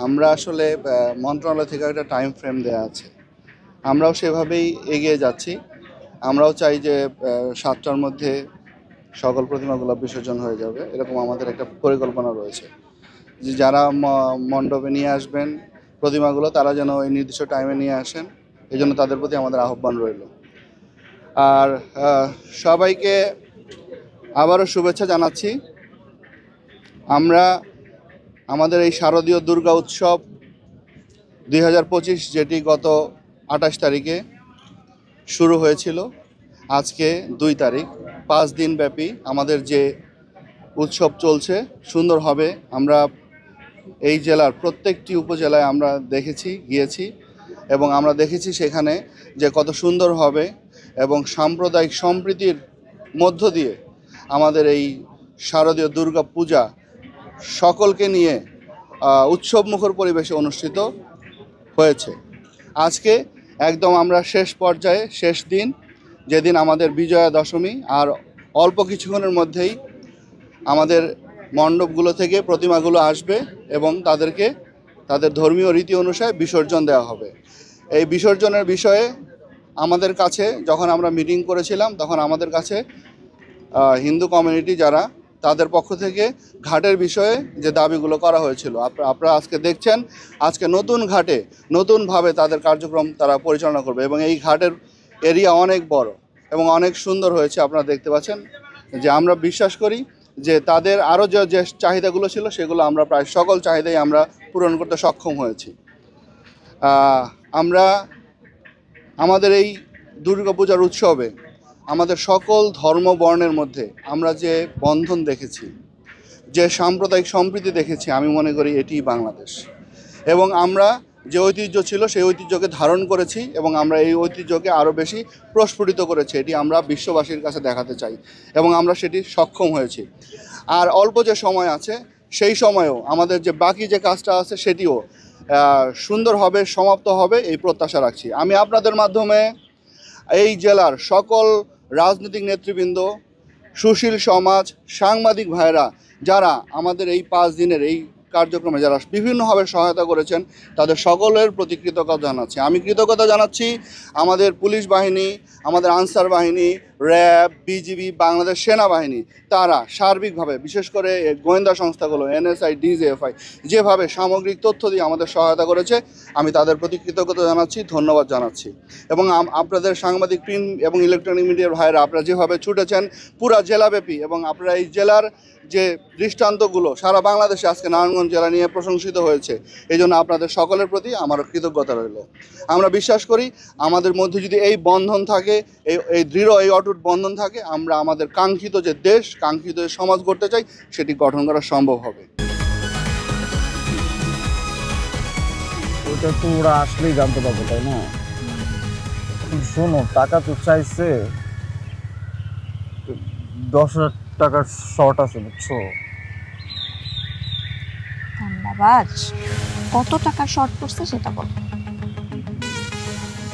আমরা আসলে মন্ত্রণালয় থেকে একটা টাইম ফ্রেম দেওয়া আছে, আমরাও সেভাবেই এগিয়ে যাচ্ছি। আমরাও চাই যে 7টার মধ্যে সকল প্রতিমাগুলো বিসর্জন হয়ে যাবে, এরকম আমাদের একটা পরিকল্পনা রয়েছে। যে যারা মণ্ডপে নিয়ে আসবেন প্রতিমাগুলো, তারা যেন ওই নির্দিষ্ট টাইমে নিয়ে আসেন, এই জন্য তাদের প্রতি আমাদের আহ্বান রইল। আর সবাইকে আবারও শুভেচ্ছা জানাচ্ছি। আমরা আমাদের এই শারদীয় দুর্গা উৎসব 2025, যেটি গত 28 তারিখে শুরু হয়েছিল, আজকে 2 তারিখ, 5 দিন ব্যাপী আমাদের যে উৎসব চলছে সুন্দর হবে। আমরা এই জেলার প্রত্যেকটি উপজেলায় আমরা গিয়েছি এবং আমরা দেখেছি সেখানে যে কত সুন্দর হবে এবং সাম্প্রদায়িক সম্প্রীতির মধ্য দিয়ে আমাদের এই শারদীয় দুর্গা পূজা সকলকে নিয়ে উৎসবমুখর পরিবেশে অনুষ্ঠিত হয়েছে। আজকে একদম আমরা শেষ পর্যায়ে, শেষ দিন, যেদিন আমাদের বিজয়া দশমী, আর অল্প কিছুক্ষণের মধ্যেই আমাদের মণ্ডপগুলো থেকে প্রতিমাগুলো আসবে এবং তাদেরকে তাদের ধর্মীয় রীতি অনুসারে বিসর্জন দেওয়া হবে। এই বিসর্জনের বিষয়ে আমাদের কাছে যখন আমরা মিটিং করেছিলাম, তখন আমাদের কাছে হিন্দু কমিউনিটি যারা, তাদের পক্ষ থেকে ঘাটের বিষয়ে যে দাবিগুলো করা হয়েছিল, আপনারা আজকে দেখছেন, আজকে নতুন ঘাটে নতুনভাবে তাদের কার্যক্রম তারা পরিচালনা করবে এবং এই ঘাটের এরিয়া অনেক বড় এবং অনেক সুন্দর হয়েছে। আপনারা দেখতে পাচ্ছেন যে আমরা বিশ্বাস করি যে তাদের আরও যে চাহিদাগুলো ছিল সেগুলো আমরা প্রায় সকল চাহিদাই আমরা পূরণ করতে সক্ষম হয়েছি। আমরা আমাদের এই দুর্গাপূজার উৎসবে আমাদের সকল ধর্ম বর্ণের মধ্যে আমরা যে বন্ধন দেখেছি, যে সাম্প্রদায়িক সম্প্রীতি দেখেছি, আমি মনে করি এটিই বাংলাদেশ। এবং আমরা যে ঐতিহ্য ছিল সেই ঐতিহ্যকে ধারণ করেছি এবং আমরা এই ঐতিহ্যকে আরও বেশি প্রস্ফুটিত করেছি, এটি আমরা বিশ্ববাসীর কাছে দেখাতে চাই এবং আমরা সেটি সক্ষম হয়েছি। আর অল্প যে সময় আছে সেই সময়েও আমাদের যে বাকি যে কাজটা আছে সেটিও সুন্দর হবে, সমাপ্ত হবে, এই প্রত্যাশা রাখছি। আমি আপনাদের মাধ্যমে এই জেলার সকল রাজনৈতিক নেতৃবৃন্দ, সুশীল সমাজ, সাংবাদিক ভাইরা যারা আমাদের এই 5 দিনের এই কার্যক্রমে যারা বিভিন্নভাবে সহায়তা করেছেন, তাদের সকলের প্রতি কৃতজ্ঞতা জানাচ্ছি। আমি কৃতজ্ঞতা জানাচ্ছি আমাদের পুলিশ বাহিনী, আমাদের আনসার বাহিনী, র্যাব, বিজিবি, বাংলাদেশ সেনাবাহিনী, তারা সার্বিকভাবে, বিশেষ করে গোয়েন্দা সংস্থাগুলো NSI, DGFI, যেভাবে সামগ্রিক তথ্য দিয়ে আমাদের সহায়তা করেছে, আমি তাদের প্রতি কৃতজ্ঞতা জানাচ্ছি, ধন্যবাদ জানাচ্ছি। এবং আপনাদের সাংবাদিক, প্রিন্ট এবং ইলেকট্রনিক মিডিয়ার ভাইরা, আপনারা যেভাবে ছুটেছেন পুরা জেলাব্যাপী এবং আপনারা এই জেলার যে দৃষ্টান্তগুলো সারা বাংলাদেশে আজকে নারায়ণগঞ্জ জেলা নিয়ে প্রশংসিত হয়েছে, এই জন্য আপনাদের সকলের প্রতি আমার কৃতজ্ঞতা রইল। আমরা বিশ্বাস করি আমাদের মধ্যে যদি এই বন্ধন থাকে, এই দৃঢ়, এই অটুট বন্ধন থাকে, আমরা আমাদের কাঙ্ক্ষিত যে দেশ, কাঙ্ক্ষিত যে সমাজ গড়তে চাই, সেটি গঠন করা সম্ভব হবে। ওটা তো ওরা আসলেই জানতে পারবো, তাই না? শোনো, টাকা তো চাইছে, 10,000 টাকার শর্ট আছে, বুঝছো? ধন্যবাদ। কত টাকা শর্ট পড়ছে সেটা বল।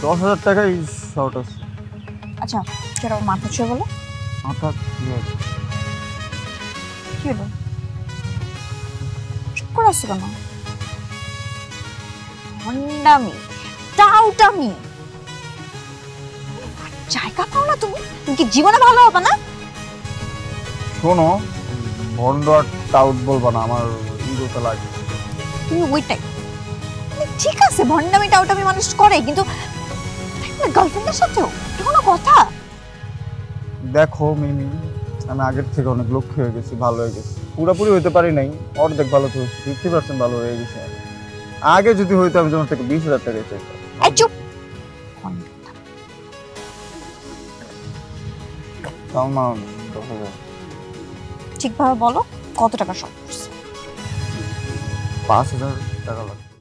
10,000 টাকাই শর্ট আছে। আচ্ছা, সেটা মাথা ছুঁয়ে বলো। মাথা কি হলো? চুপ করে আসছো কেন? ভণ্ডামি, টাউটামি, জায়গা পাও না তুমি? তুমি কি জীবনে ভালো হবে না? শোনো, ভন্ড আর টাউট বলবো না, আমার ইগোতে লাগে। তুমি ওইটাই ঠিক আছে, ভণ্ডামি টাউটামি মানুষ করে, কিন্তু গার্লফ্রেন্ডের সাথেও কোনো কথা? দেখো মিমি, আমি আগের থেকে অনেক লক্ষ্য হয়ে গেছি, ভালো হয়ে গেছি। পুরোপুরি হইতে পারি নাই, অর্ধেক ভালো তো 50% ভালো হয়ে গেছে। আগে যদি হইতো আমি তোমার থেকে 20,000 টাকা চাইতাম। চুপ। ঠিকভাবে বলো, কত টাকা শর্ট পড়ছে? 5,000 টাকা লাগবে।